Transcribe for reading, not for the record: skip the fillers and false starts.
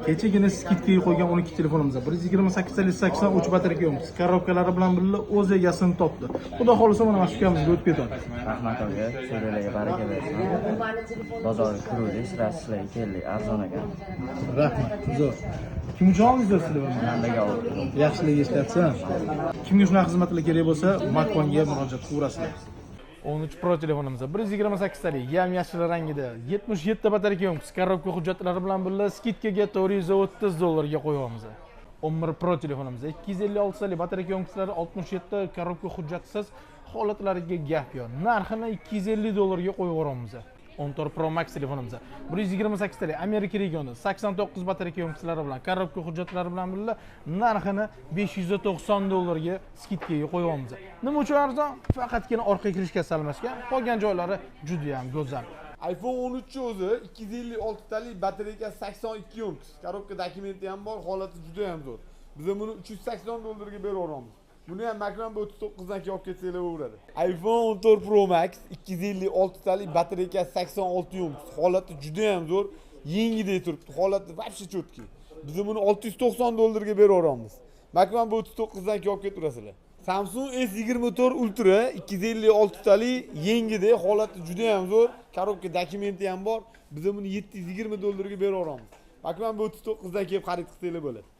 Kechagina skidkaga qo'ygan 12 telefonimiz 128 uch batareyka yo'q. Korobkalari bilan birga o'z egasini topdi. Xudo xohlasa mana shu kamizga o'tib ketadi. Rahmat aka, so'ralarga baraka bersin. Bozorga kiruvdik, sirasi sizlarga keldik, arzon ekan. Rahmat. Zo'r. Kim uchun oldingiz sizlar? Mandaga olib. Yaxshilik ishlatsin. Kimga shunaqa xizmatlar kerak bo'lsa, Makfonga murojaat qilasizlar. 13 Pro telefonimiz 128 talik, yam yashil rangida, 77 batareyka yo'q. Korobka hujjatlari bilan birga skidkaga $430 ga qo'yamiz. 11 Pro telefonimiz 256 talik, batareyka yo'qlari 67, korobka hujjatsiz holatlariga gap yo'q. Narxini $250 ga qo'yib yuboramiz. 14 Pro Max telefonimiz 128 talik, Amerika regioni, 89 batareyka yo'qlari bilan, korobka hujjatlari bilan birga narxini $590 ga skidkaga qo'yamiz. Nima uchun arzon? Faqatgina orqa kirishga salmashgan, qolgan joylari juda ham go'zal. iPhone 13 o'zi 256 talik, batareyka 82 ohm. Korobka dokumenti ham bor, holati juda ham zo'r. Biz buni $380 ga beraveramiz. Buni ham Makron 39 dan olib ketsanglar bo'laveradi. iPhone 14 Pro Max 256 talik, batareyka 86 ohm. Holati juda ham zo'r, yengidek turibdi. Holati vobshe cho'tki. Biz buni $690 ga beraveramiz. Makron 39 dan olib ketaverasizlar. Samsung S24 Ultra 256 talik, yengidek, holati juda ham zo'r, korobka dokumenti ham bor. Biz buni $720 ga beraveramiz. Makron 39 dan kelib xarid qilsanglar bo'ladi.